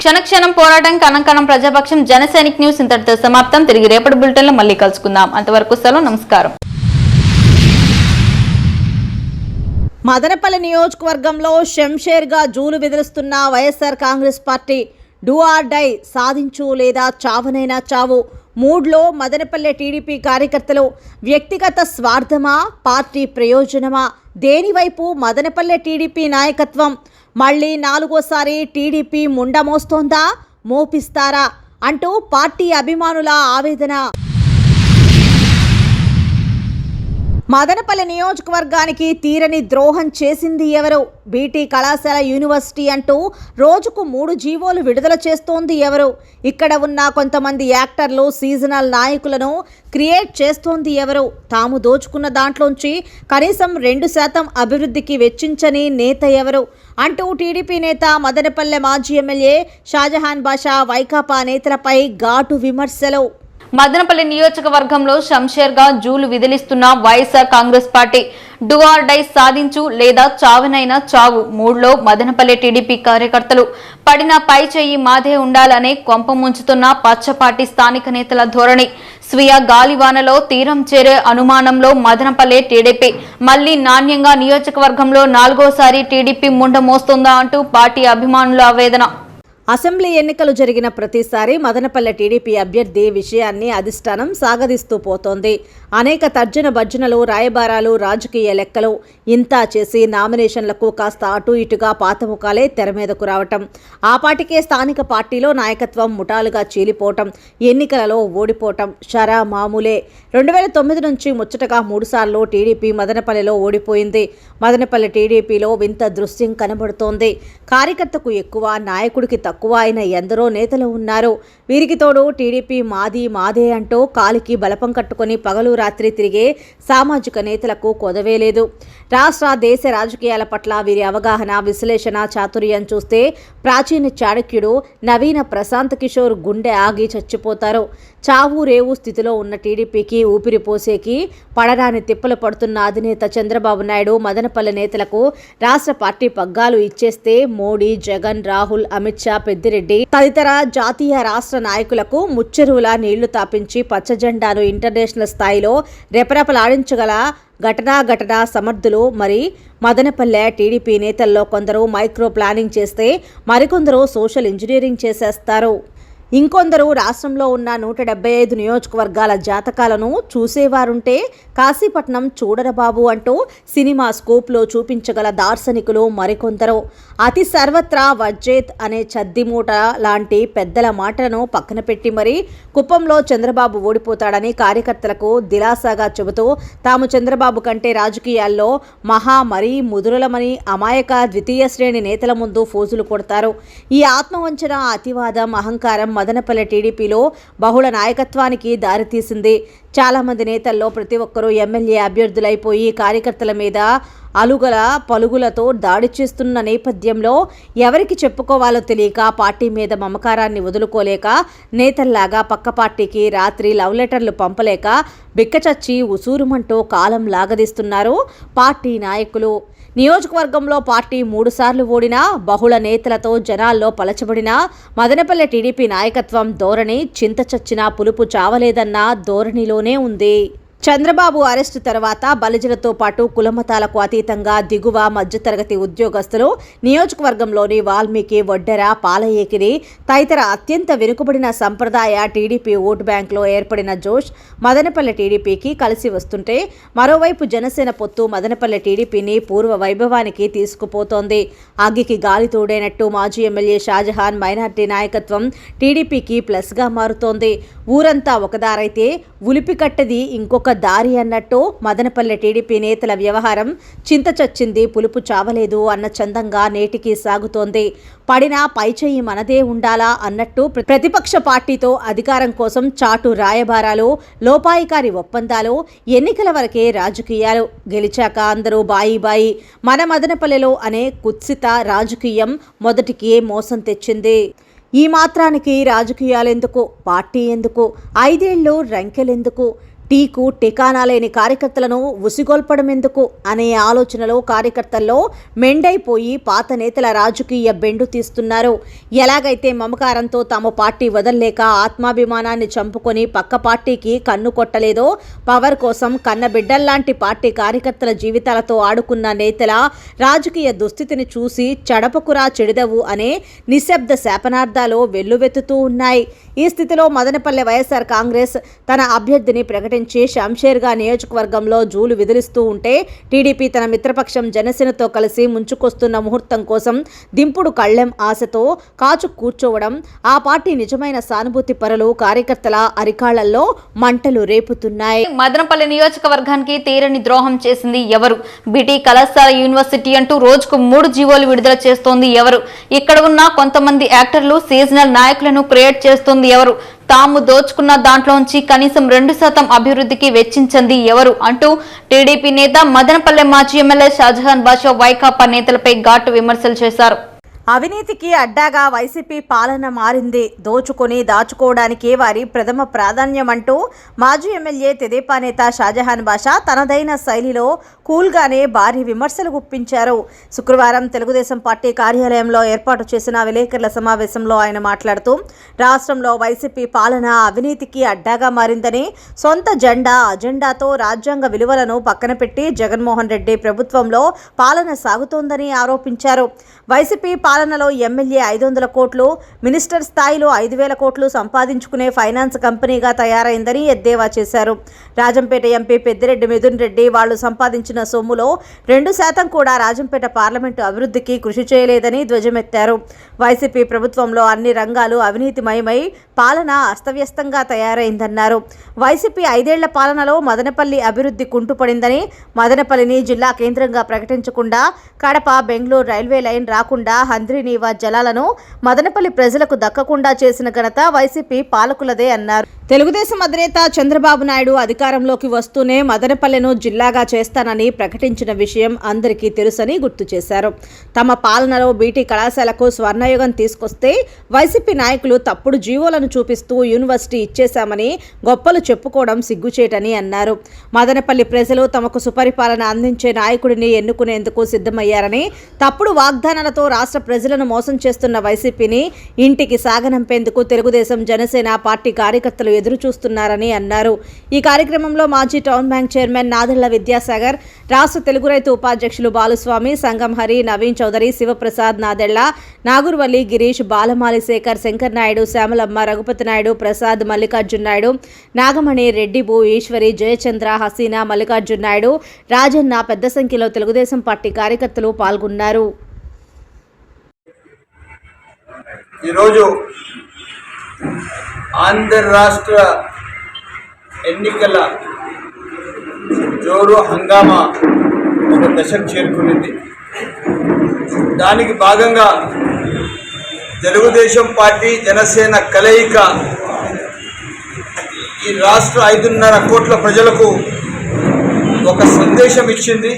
క్షణక్షణం పోరాటం కణం ప్రజాపక్షం జనసైనిక్ న్యూస్ ఇంతటితో సమాప్తం. తిరిగి రేపటి బులెటిన్ లో మళ్ళీ కలుసుకుందాం. అంతవరకు సెలవు, నమస్కారం. మదనపల్లి నియోజకవర్గంలో శంషేర్గా జూలు బెదిరిస్తున్న YSR Congress party do or die, సాధించు లేదా చావనైనా చావు మూడ్లో మదనపల్లె టీడీపీ కార్యకర్తలు వ్యక్తిగత స్వార్థమా, పార్టీ ప్రయోజనమా, దేనివైపు మదనపల్లె టీడీపీ నాయకత్వం? మళ్ళీ నాలుగోసారి టీడీపీ ముండ మోస్తోందా, మోపిస్తారా అంటూ పార్టీ అభిమానుల ఆవేదన. మదనపల్లి నియోజకవర్గానికి తీరని ద్రోహం చేసింది ఎవరు? బీటీ కళాశాల యూనివర్సిటీ అంటూ రోజుకు 3 జీవోలు విడుదల చేస్తోంది ఎవరు? ఇక్కడ ఉన్న కొంతమంది యాక్టర్లు, సీజనల్ నాయకులను క్రియేట్ చేస్తోంది ఎవరు? తాము దోచుకున్న దాంట్లోంచి కనీసం 2% అభివృద్ధికి వెచ్చించని నేత ఎవరు అంటూ టీడీపీ నేత మదనపల్లె మాజీ ఎమ్మెల్యే షాజహాన్ బాషా వైకాపా నేతలపై ఘాటు విమర్శలు. మదనపల్లి నియోజకవర్గంలో శంషేర్గా జూలు విదిలిస్తున్న YSR Congress party do or die, సాధించు లేదా చావనైనా చావు మూడ్లో మదనపల్లి టీడీపీ కార్యకర్తలు పడిన పై చెయ్యి మాదే ఉండాలనే కొంప ముంచుతున్న పచ్చపార్టీ స్థానిక నేతల ధోరణి. స్వీయ గాలివానలో తీరం చేరే అనుమానంలో మదనపల్లి టీడీపీ మళ్లీ నాణ్యంగా నియోజకవర్గంలో 4గోసారి టీడీపీ ముండ మోస్తుందా అంటూ పార్టీ అభిమానుల ఆవేదన. అసెంబ్లీ ఎన్నికలు జరిగిన ప్రతిసారి మదనపల్లె టీడీపీ అభ్యర్థి విషయాన్ని అధిష్టానం సాగదీస్తూ పోతోంది. అనేక తర్జన భర్జనలు, రాయబారాలు, రాజకీయ లెక్కలు ఇంతా చేసి నామినేషన్లకు కాస్త అటు ఇటుగా పాతముఖాలే తెర మీదకు రావటం, ఆ పాటికే స్థానిక పార్టీలో నాయకత్వం ముఠాలుగా చీలిపోవటం, ఎన్నికలలో ఓడిపోవటం షరా మామూలే. 2009 నుంచి ముచ్చటగా 3 సార్లు టీడీపీ మదనపల్లెలో ఓడిపోయింది. మదనపల్లె టీడీపీలో వింత దృశ్యం కనబడుతోంది. కార్యకర్తకు ఎక్కువ, నాయకుడికి తక్కువ అయిన ఎందరో నేతలు ఉన్నారు. వీరికి తోడు టీడీపీ మాది మాదే అంటూ కాలికి బలపం కట్టుకుని పగలు రాత్రి తిరిగే సామాజిక నేతలకు కొదవే లేదు. రాష్ట్ర దేశ రాజకీయాల పట్ల వీరి అవగాహన, విశ్లేషణ, చాతుర్యం చూస్తే ప్రాచీన చాణక్యుడు నవీన ప్రశాంత్ కిషోర్ గుండె ఆగి చచ్చిపోతారు. చావు రేవు స్థితిలో ఉన్న టీడీపీకి ఊపిరి పోసేకి పడరాని తిప్పలు పడుతున్న అధినేత చంద్రబాబు నాయుడు మదనపల్లె నేతలకు రాష్ట్ర పార్టీ పగ్గాలు ఇచ్చేస్తే మోడీ, జగన్, రాహుల్, అమిత్ షా, పెద్దిరెడ్డి తదితర జాతీయ రాష్ట్ర నాయకులకు ముచ్చెరువులా నీళ్లు తాపించి పచ్చజెండాను ఇంటర్నేషనల్ స్థాయిలో రెపరెపలాడించగల ఘటనా సమర్థులు. మరి మదనపల్లె టీడీపీ నేతల్లో కొందరు మైక్రో ప్లానింగ్ చేస్తే మరికొందరు సోషల్ ఇంజనీరింగ్ చేసేస్తారు. ఇంకొందరు రాష్ట్రంలో ఉన్న 175 నియోజకవర్గాల జాతకాలను చూసేవారుంటే కాశీపట్నం చూడరబాబు అంటూ సినిమా స్కోప్లో చూపించగల దార్శనికులు మరికొందరు. అతి సర్వత్రా వజ్జేత్ అనే చద్దిమూట లాంటి పెద్దల మాటలను పక్కన పెట్టి మరీ కుప్పంలో చంద్రబాబు ఓడిపోతాడని కార్యకర్తలకు దిలాసాగా చెబుతూ తాము చంద్రబాబు కంటే రాజకీయాల్లో మరీ ముదురులమని అమాయక ద్వితీయ శ్రేణి నేతల ముందు ఫోజులు కొడతారు. ఈ ఆత్మవంచన, అతివాదం, అహంకారం మదనపల్లె టీడీపీలో బహుళ నాయకత్వానికి దారితీసింది. చాలామంది నేతల్లో ప్రతి ఒక్కరూ ఎమ్మెల్యే అభ్యర్థులైపోయి కార్యకర్తల మీద అలుగల పలుగులతో దాడి చేస్తున్న నేపథ్యంలో ఎవరికి చెప్పుకోవాలో తెలియక, పార్టీ మీద మమకారాన్ని వదులుకోలేక, నేతల్లాగా పక్క పార్టీకి రాత్రి లవ్ లెటర్లు పంపలేక బిక్కచచ్చి ఉసూరుమంటూ కాలం లాగదీస్తున్నారు పార్టీ నాయకులు. నియోజకవర్గంలో పార్టీ 3 సార్లు ఓడినా, బహుళ నేతలతో జనాల్లో పలచబడిన మదనపల్లె టీడీపీ నాయకత్వం ధోరణి చింత చచ్చినా పులుపు చావలేదన్న ధోరణిలోనే ఉంది. చంద్రబాబు అరెస్టు తర్వాత బలిజలతో పాటు కులమతాలకు అతీతంగా దిగువ మధ్యతరగతి ఉద్యోగస్తులు, నియోజకవర్గంలోని వాల్మీకి, వడ్డెర, పాలయేకిరి తదితర అత్యంత వెనుకబడిన సంప్రదాయ టీడీపీ ఓటు బ్యాంకులో ఏర్పడిన జోష్ మదనపల్లె టీడీపీకి కలిసి వస్తుంటే, మరోవైపు జనసేన పొత్తు మదనపల్లె టీడీపీని పూర్వ వైభవానికి తీసుకుపోతోంది. అగ్గికి గాలి తోడైనట్టు మాజీ ఎమ్మెల్యే షాజహాన్ మైనార్టీ నాయకత్వం టీడీపీకి ప్లస్గా మారుతోంది. ఊరంతా ఒకదారైతే ఉలిపి కట్టది ఇంకొక దారి అన్నట్టు మదనపల్లె టీడీపీ నేతల వ్యవహారం చింత చచ్చింది పులుపు చావలేదు అన్న చందంగా నేటికి సాగుతోంది. పడినా పైచెయ్యి మనదే ఉండాలా అన్నట్టు ప్రతిపక్ష పార్టీతో అధికారం కోసం చాటు రాయబారాలు, లోపాయికారి ఒప్పందాలు, ఎన్నికల వరకే రాజకీయాలు. గెలిచాక అందరూ బాయి మన మదనపల్లెలో అనే కుత్సిత రాజకీయం మొదటికి మోసం తెచ్చింది. ఈ మాత్రానికి రాజకీయాలెందుకు, పార్టీ ఎందుకు, 5 ఏళ్ళు రంకెలెందుకు? టీకు టికానా లేని కార్యకర్తలను ఉసిగొల్పడం ఎందుకు అనే ఆలోచనలో కార్యకర్తల్లో మెండైపోయి పాత నేతల రాజకీయ బెండు తీస్తున్నారు. ఎలాగైతే మమకారంతో తమ పార్టీ వదల్లేక ఆత్మాభిమానాన్ని చంపుకొని పక్క పార్టీకి కన్ను కొట్టలేదో, పవర్ కోసం కన్నబిడ్డల్లాంటి పార్టీ కార్యకర్తల జీవితాలతో ఆడుకున్న నేతల రాజకీయ దుస్థితిని చూసి చడపకురా చెడిదవు అనే నిశ్శబ్ద శాపనార్థాలు వెల్లువెత్తుతూ ఉన్నాయి. ఈ స్థితిలో మదనపల్లె వైఎస్ఆర్ కాంగ్రెస్ తన అభ్యర్థిని ప్రకటించి షంషేర్గా నియోజకవర్గంలో జూలు విదిలిస్తూ ఉంటే, టీడీపీ తన మిత్రపక్షం జనసేనతో కలిసి ముంచుకొస్తున్న ముహూర్తం కోసం దింపుడు కళ్ళెం ఆశతో కాచు కూర్చోవడం ఆ పార్టీ నిజమైన సానుభూతి పరులు కార్యకర్తల అరికాళ్లలో మంటలు రేపుతున్నాయి. మదనపల్లి నియోజకవర్గానికి తీరని ద్రోహం చేసింది ఎవరు? బీటీ కళాశాల యూనివర్సిటీ అంటూ రోజుకు 3 జీవోలు విడుదల చేస్తోంది ఎవరు? ఇక్కడ ఉన్న కొంతమంది యాక్టర్లు సీజనల్ నాయకులను క్రియేట్ చేస్తోంది ఎవరు? తాము దోచుకున్న దాంట్లోంచి కనీసం 2% అభివృద్ధికి వెచ్చించింది ఎవరు అంటూ టీడీపీ నేత మదనపల్లె మాజీ ఎమ్మెల్యే షాజహాన్ బాషా వైకాపా నేతలపై ఘాటు విమర్శలు చేశారు. అవినీతికి అడ్డాగా వైసీపీ పాలన మారింది. దోచుకొని దాచుకోవడానికి వారి ప్రథమ ప్రాధాన్యమంటూ మాజీ ఎమ్మెల్యే తెదేపా నేత షాజహాన్ బాషా తనదైన శైలిలో కూల్గానే భారీ విమర్శలు గుప్పించారు. శుక్రవారం తెలుగుదేశం పార్టీ కార్యాలయంలో ఏర్పాటు చేసిన విలేకరుల సమావేశంలో ఆయన మాట్లాడుతూ, రాష్ట్రంలో వైసీపీ పాలన అవినీతికి అడ్డాగా మారిందని, సొంత అజెండాతో రాజ్యాంగ విలువలను పక్కన పెట్టి జగన్మోహన్ రెడ్డి ప్రభుత్వంలో పాలన సాగుతోందని ఆరోపించారు. వైసీపీ పాలనలో ఎమ్మెల్యే 500 కోట్లు, మినిస్టర్ స్థాయిలో 5,000 కోట్లు సంపాదించుకునే ఫైనాన్స్ కంపెనీగా తయారైందని ఎద్దేవా చేశారు. రాజంపేట ఎంపీ పెద్దిరెడ్డి మిథున్ రెడ్డి వాళ్లు సంపాదించిన సొమ్ములో 2% కూడా రాజంపేట పార్లమెంటు అభివృద్ధికి కృషి చేయలేదని ధ్వజమెత్తారు. వైసీపీ ప్రభుత్వంలో అన్ని రంగాలు అవినీతిమయమై పాలన అస్తవ్యస్తంగా తయారైందన్నారు. వైసీపీ 5 ఏళ్ల పాలనలో మదనపల్లి అభివృద్ధి కుంటుపడిందని, మదనపల్లిని జిల్లా కేంద్రంగా ప్రకటించకుండా, కడప బెంగళూరు రైల్వే లైన్ రాకుండా హంద్రీనీవా జలాలను మదనపల్లి ప్రజలకు దక్కకుండా చేసిన ఘనత వైసీపీ పాలకులదే అన్నారు. తెలుగుదేశం అధినేత చంద్రబాబు నాయుడు అధికారంలోకి వస్తూనే మదనపల్లెను జిల్లాగా చేస్తానని ప్రకటించిన విషయం అందరికీ తెలుసని గుర్తు చేశారు. తమ పాలనలో బీటీ కళాశాలకు స్వర్ణయుగం తీసుకొస్తే వైసీపీ నాయకులు తప్పుడు జీవోలను చూపిస్తూ యూనివర్సిటీ ఇచ్చేశామని గొప్పలు చెప్పుకోవడం సిగ్గుచేటని అన్నారు. మదనపల్లి ప్రజలు తమకు సుపరిపాలన అందించే నాయకుడిని ఎన్నుకునేందుకు సిద్ధమయ్యారని, తప్పుడు వాగ్దానాలతో రాష్ట్ర ప్రజలను మోసం చేస్తున్న వైసీపీని ఇంటికి సాగనంపేందుకు తెలుగుదేశం జనసేన పార్టీ కార్యకర్తలు ఎదురు చూస్తున్నారని అన్నారు. ఈ కార్యక్రమంలో మాజీ town bank chairman Nadella Vidyasagar, రాష్ట్ర తెలుగు రైతు ఉపాధ్యక్షులు బాలుస్వామి, సంగం హరి, నవీన్ చౌదరి, శివప్రసాద్, నాదెళ్ల, నాగూర్వల్లి, గిరీష్, బాలమాలి శేఖర్, శంకర్ నాయుడు, శ్యామలమ్మ, రఘుపతి నాయుడు, ప్రసాద్, మల్లికార్జున్ నాయుడు, నాగమణి, రెడ్డిబు, ఈశ్వరి, జయచంద్ర, హసీనా, మల్లికార్జున్ నాయుడు, రాజన్న పెద్ద సంఖ్యలో తెలుగుదేశం పార్టీ కార్యకర్తలు పాల్గొన్నారు. ఈరోజు ఆంధ్ర రాష్ట్ర ఎన్నికల జోరు హంగామా ఒక దశకు చేరుకునింది. దానికి భాగంగా తెలుగుదేశం పార్టీ జనసేన కలయిక ఈ రాష్ట్ర 5.5 కోట్ల ప్రజలకు ఒక సందేశం ఇచ్చింది.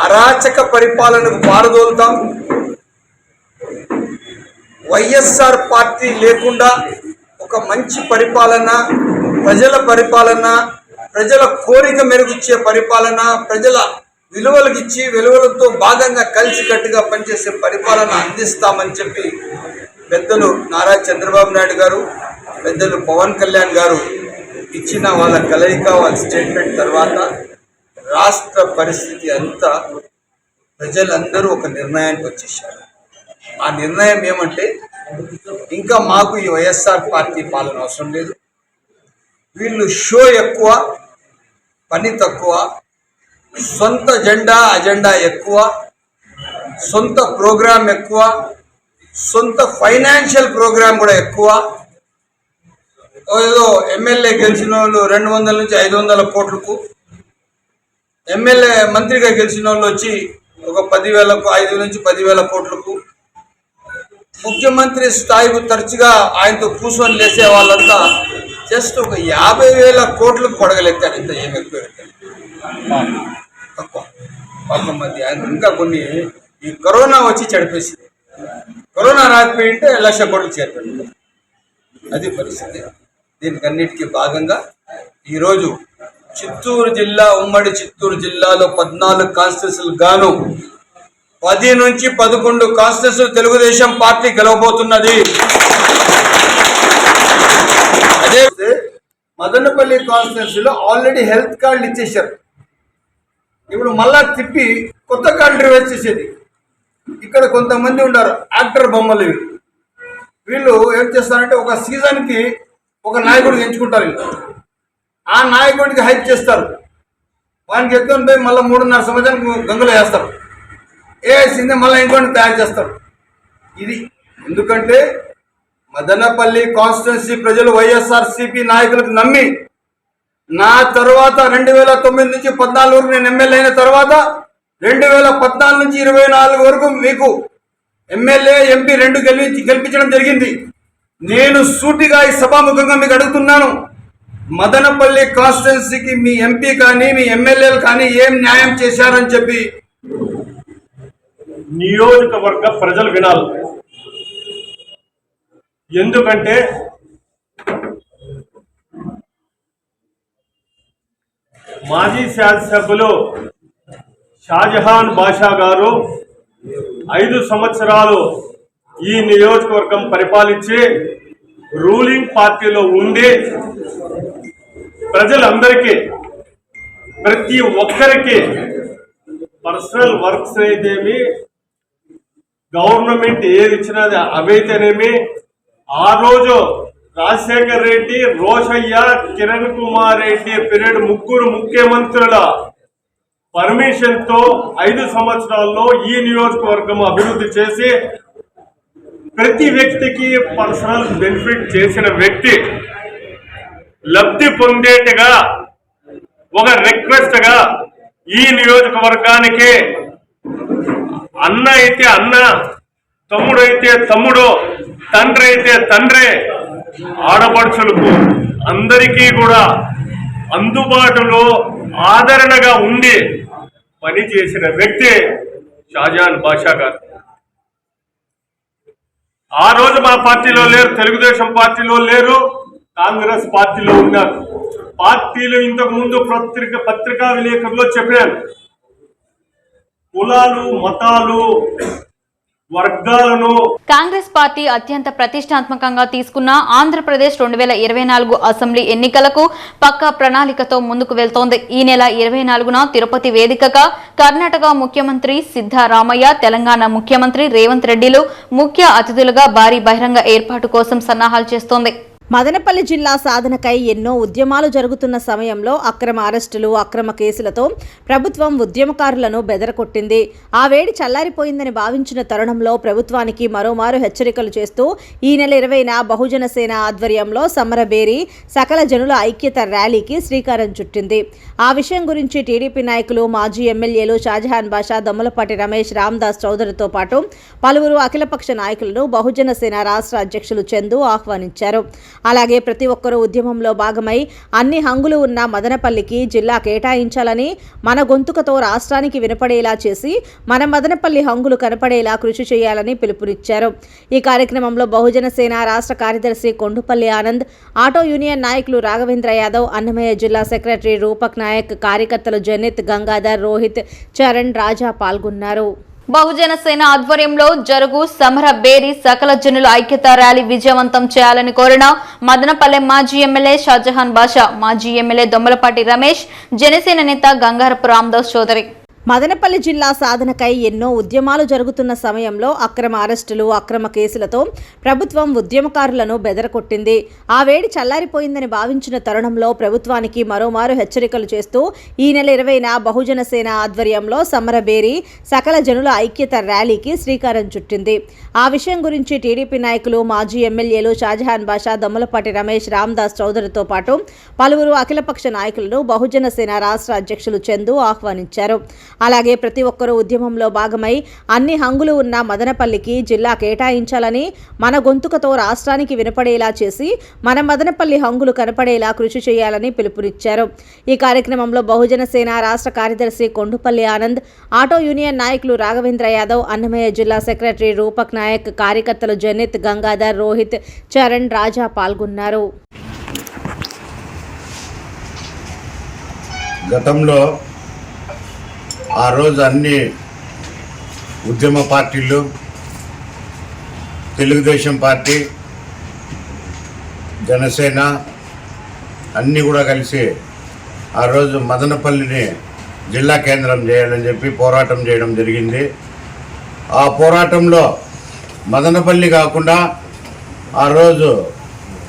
అరాచక పరిపాలనకు పారదోలుతాం, వైఎస్ఆర్ పార్టీ లేకుండా ఒక మంచి పరిపాలన, ప్రజల కోరిక మెరుగుచ్చే పరిపాలన, ప్రజల విలువలకిచ్చి విలువలతో భాగంగా కలిసికట్టుగా పనిచేసే పరిపాలన అందిస్తామని చెప్పి పెద్దలు నారా చంద్రబాబు నాయుడు గారు, పెద్దలు పవన్ కళ్యాణ్ గారు ఇచ్చిన వాళ్ళ కలయిక, వాళ్ళ స్టేట్మెంట్ తర్వాత రాష్ట్ర పరిస్థితి అంతా ప్రజలందరూ ఒక నిర్ణయానికి వచ్చేసారు. ఆ నిర్ణయం ఏమంటే, ఇంకా మాకు ఈ వైఎస్ఆర్ పార్టీ పాలన అవసరం లేదు, వీళ్ళు షో ఎక్కువ, పని తక్కువ, సొంత అజెండా ఎక్కువ, సొంత ప్రోగ్రాం ఎక్కువ, సొంత ఫైనాన్షియల్ ప్రోగ్రాం కూడా ఎక్కువ. ఏదో ఎమ్మెల్యే గెలిచిన వాళ్ళు 200 నుంచి 500 కోట్లకు, ఎమ్మెల్యే మంత్రిగా గెలిచిన వాళ్ళు వచ్చి ఒక 5 నుంచి 10,000 కోట్లకు, ముఖ్యమంత్రి స్థాయికి తరచుగా ఆయనతో కూర్చొని లేసే వాళ్ళంతా జస్ట్ ఒక 50,000 కోట్లకు కొడగలెత్తారు. ఇంత ఏమి ఎక్కువ తక్కువ కొంతమంది. ఆయన ఇంకా కొన్ని ఈ కరోనా వచ్చి చెడిపేసింది. కరోనా రాకపోయింటే 1,00,000 కోట్లు చేరుతుంది. అది పరిస్థితి. దీనికన్నిటికీ భాగంగా ఈరోజు చిత్తూరు జిల్లా, ఉమ్మడి చిత్తూరు జిల్లాలో 14 కాన్స్టిట్యూన్సీలు గాను 10 నుంచి 11 కాన్స్టిట్యూన్సీలు తెలుగుదేశం పార్టీ గెలవబోతున్నది. అదే మదనపల్లి కాన్స్టిట్యూన్సీలో ఆల్రెడీ హెల్త్ కార్డులు ఇచ్చేశారు. ఇప్పుడు మళ్ళా తిప్పి కొత్త కార్డు రివైజ్ చేసేది. ఇక్కడ కొంతమంది ఉన్నారు యాక్టర్ బొమ్మలు, వీళ్ళు ఏం చేస్తారంటే ఒక సీజన్కి ఒక నాయకుడిని ఎంచుకుంటారు. ఆ నాయకుడికి హైప్ చేస్తారు, వానికి ఎత్తుకొని పోయి మళ్ళీ 3.5 సంవత్సరానికి గంగలో వేస్తారు. వేసిందే మళ్ళీ ఇంకోటి తయారు చేస్తారు. ఇది ఎందుకంటే మదనపల్లి కాన్స్టిట్యున్సీ ప్రజలు వైఎస్ఆర్సీపీ నాయకులకు నమ్మి నా తర్వాత 2009 నుంచి 14 వరకు నేను ఎమ్మెల్యే అయిన తర్వాత 2014 నుంచి 24 వరకు మీకు ఎమ్మెల్యే, ఎంపీ 2 గెలిపించడం జరిగింది. నేను సూటిగా ఈ సభాముఖంగా మీకు అడుగుతున్నాను, మదనపల్లి కాన్స్టిట్యున్సీకి మీ ఎంపీ కానీ మీ ఎమ్మెల్యేలు కానీ ఏం న్యాయం చేశారని చెప్పి నియోజకవర్గ ప్రజలు వినాలి. ఎందుకంటే మాజీ శాసనసభ్యులు షాజహాన్ బాషా గారు 5 సంవత్సరాలు ఈ నియోజకవర్గం పరిపాలించి రూలింగ్ పార్టీలో ఉండి ప్రజలందరికీ, ప్రతి ఒక్కరికి పర్సనల్ వర్క్స్ అయితేమి, గవర్నమెంట్ ఏది ఇచ్చినది అవైతేనేమి, ఆ రోజు రాజశేఖర్ రెడ్డి, రోషయ్య, కిరణ్ కుమార్ రెడ్డి పీరియడ్ 3 ముఖ్యమంత్రుల పర్మిషన్ తో 5 సంవత్సరాల్లో ఈ నియోజకవర్గం అభివృద్ధి చేసి ప్రతి వ్యక్తికి పర్సనల్ బెనిఫిట్ చేసిన వ్యక్తి. లబ్ధి పొందేట్టుగా ఒక రిక్వెస్ట్ గా ఈ నియోజకవర్గానికి అన్న అయితే అన్న, తమ్ముడు అయితే తమ్ముడు, తండ్రి అయితే తండ్రి, ఆడపడుచులకు అందరికీ కూడా అందుబాటులో ఆదరణగా ఉండి పని చేసిన వ్యక్తి షాజహాన్ బాషా గారు. ఆ రోజు మా పార్టీలో లేరు, తెలుగుదేశం పార్టీలో లేరు, కాంగ్రెస్ పార్టీలో ఉన్నారు. పార్టీలు ఇంతకు ముందు పత్రికా విలేకరులో చెప్పాను, కులాలు, మతాలు, వర్గాలను కాంగ్రెస్ పార్టీ అత్యంత ప్రతిష్టాత్మకంగా తీసుకున్న ఆంధ్రప్రదేశ్ 2024 అసెంబ్లీ ఎన్నికలకు పక్కా ప్రణాళికతో ముందుకు వెళ్తోంది. ఈ నెల 24న తిరుపతి వేదికగా కర్ణాటక ముఖ్యమంత్రి సిద్ధరామయ్య, తెలంగాణ ముఖ్యమంత్రి రేవంత్ రెడ్డిలు ముఖ్య అతిథులుగా భారీ బహిరంగ ఏర్పాటు కోసం సన్నాహాలు చేస్తోంది. మదనపల్లి జిల్లా సాధనకై ఎన్నో ఉద్యమాలు జరుగుతున్న సమయంలో అక్రమ అరెస్టులు, అక్రమ కేసులతో ప్రభుత్వం ఉద్యమకారులను బెదరకొట్టింది. ఆ వేడి చల్లారిపోయిందని భావించిన తరుణంలో ప్రభుత్వానికి మరోమారు హెచ్చరికలు చేస్తూ ఈ నెల 20న బహుజన సేన ఆధ్వర్యంలో సమరబేరి సకల జనుల ఐక్యత ర్యాలీకి శ్రీకారం చుట్టింది. ఆ విషయం గురించి టీడీపీ నాయకులు, మాజీ ఎమ్మెల్యేలు షాజహాన్ బాషా, దొమ్మలపాటి రమేష్, రామ్దాస్ చౌదరితో పాటు పలువురు అఖిలపక్ష నాయకులను బహుజన సేన రాష్ట్ర అధ్యక్షులు చందు ఆహ్వానించారు. అలాగే ప్రతి ఒక్కరూ ఉద్యమంలో భాగమై అన్ని హంగులు ఉన్న మదనపల్లికి జిల్లా కేటాయించాలని, మన గొంతుకతో రాష్ట్రానికి వినపడేలా చేసి మన మదనపల్లి హంగులు కనపడేలా కృషి చేయాలని పిలుపునిచ్చారు. ఈ కార్యక్రమంలో బహుజన సేన రాష్ట్ర కార్యదర్శి కొండుపల్లి ఆనంద్, ఆటో యూనియన్ నాయకులు రాఘవేంద్ర యాదవ్, అన్నమయ్య జిల్లా సెక్రటరీ రూపక్ నాయక్, కార్యకర్తలు జనిత్, గంగాధర్, రోహిత్, చరణ్, రాజా పాల్గొన్నారు. బహుజన సేన ఆధ్వర్యంలో జరుగు సమర బేరి సకల జనుల ఐక్యత ర్యాలీ విజయవంతం చేయాలని కోరిన మదనపల్లె మాజీ ఎమ్మెల్యే షాజహాన్ బాషా, మాజీ ఎమ్మెల్యే దొమ్మలపాటి రమేష్, జనసేన నేత గంగారపు రామ్దాస్ చౌదరి. మదనపల్లి జిల్లా సాధనకై ఎన్నో ఉద్యమాలు జరుగుతున్న సమయంలో అక్రమ అరెస్టులు, అక్రమ కేసులతో ప్రభుత్వం ఉద్యమకారులను బెదరకొట్టింది. ఆ వేడి చల్లారిపోయిందని భావించిన తరుణంలో ప్రభుత్వానికి మరోమారు హెచ్చరికలు చేస్తూ ఈ నెల 20న బహుజన సేన ఆధ్వర్యంలో సమరబేరి సకల జనుల ఐక్యత ర్యాలీకి శ్రీకారం చుట్టింది. ఆ విషయం గురించి టీడీపీ నాయకులు, మాజీ ఎమ్మెల్యేలు షాజహాన్ బాషా, దొమ్మలపాటి రమేష్, రామ్దాస్ చౌదరితో పాటు పలువురు అఖిలపక్ష నాయకులను బహుజన సేన రాష్ట్ర అధ్యక్షులు చందు ఆహ్వానించారు. అలాగే ప్రతి ఒక్కరూ ఉద్యమంలో భాగమై అన్ని హంగులు ఉన్న మదనపల్లికి జిల్లా కేటాయించాలని, మన గొంతుకతో రాష్ట్రానికి వినపడేలా చేసి మన మదనపల్లి హంగులు కనపడేలా కృషి చేయాలని పిలుపునిచ్చారు. ఈ కార్యక్రమంలో బహుజన సేన రాష్ట్ర కార్యదర్శి కొండుపల్లి ఆనంద్, ఆటో యూనియన్ నాయకులు రాఘవేంద్ర యాదవ్, అన్నమయ్య జిల్లా సెక్రటరీ రూపక్ నాయక్, కార్యకర్తలు జనిత్, గంగాధర్, రోహిత్, చరణ్, రాజా పాల్గొన్నారు. గతంలో ఆ రోజు అన్ని ఉద్యమ పార్టీలు, తెలుగుదేశం పార్టీ, జనసేన అన్నీ కూడా కలిసి ఆ రోజు మదనపల్లిని జిల్లా కేంద్రం చేయాలని చెప్పి పోరాటం చేయడం జరిగింది. ఆ పోరాటంలో మదనపల్లి కాకుండా ఆ రోజు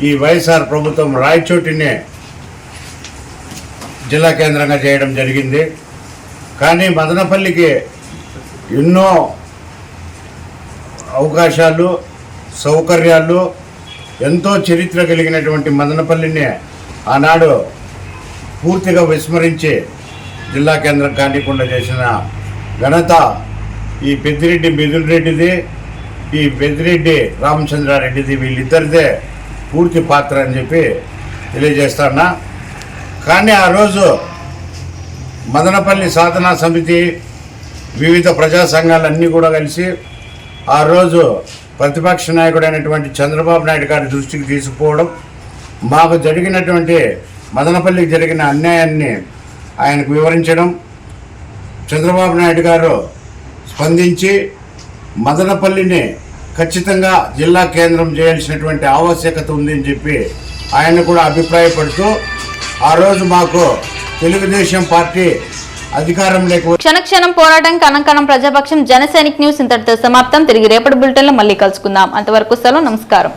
ఈ వైఎస్ఆర్ ప్రభుత్వం రాయచోటిని జిల్లా కేంద్రంగా చేయడం జరిగింది. కానీ మదనపల్లికి ఎన్నో అవకాశాలు, సౌకర్యాలు, ఎంతో చరిత్ర కలిగినటువంటి మదనపల్లిని ఆనాడు పూర్తిగా విస్మరించి జిల్లా కేంద్రం కానికుండా చేసిన ఘనత ఈ పెద్దిరెడ్డి మిథున్ రెడ్డిది, ఈ పెద్దిరెడ్డి రామచంద్రారెడ్డిది, వీళ్ళిద్దరిదే పూర్తి పాత్ర అని చెప్పి తెలియజేస్తానా. కానీ ఆ రోజు మదనపల్లి సాధనా సమితి, వివిధ ప్రజా సంఘాలన్నీ కూడా కలిసి ఆ రోజు ప్రతిపక్ష నాయకుడైనటువంటి చంద్రబాబు నాయుడు గారి దృష్టికి తీసుకుపోవడం, మాకు జరిగినటువంటి మదనపల్లికి జరిగిన అన్యాయాన్ని ఆయనకు వివరించడం, చంద్రబాబు నాయుడు గారు స్పందించి మదనపల్లిని ఖచ్చితంగా జిల్లా కేంద్రం చేయాల్సినటువంటి ఆవశ్యకత ఉందని చెప్పి ఆయన కూడా అభిప్రాయపడుతూ ఆ రోజు మాకు తెలుగుదేశం పార్టీ అధికారంలోకి క్షణక్షణం పోరాటం, కణం ప్రజాపక్షం, జనసైనిక్ న్యూస్ ఇంతటితో సమాప్తం. తిరిగి రేపటి బులెటిన్లో మళ్ళీ కలుసుకుందాం. అంతవరకు సెలవు, నమస్కారం.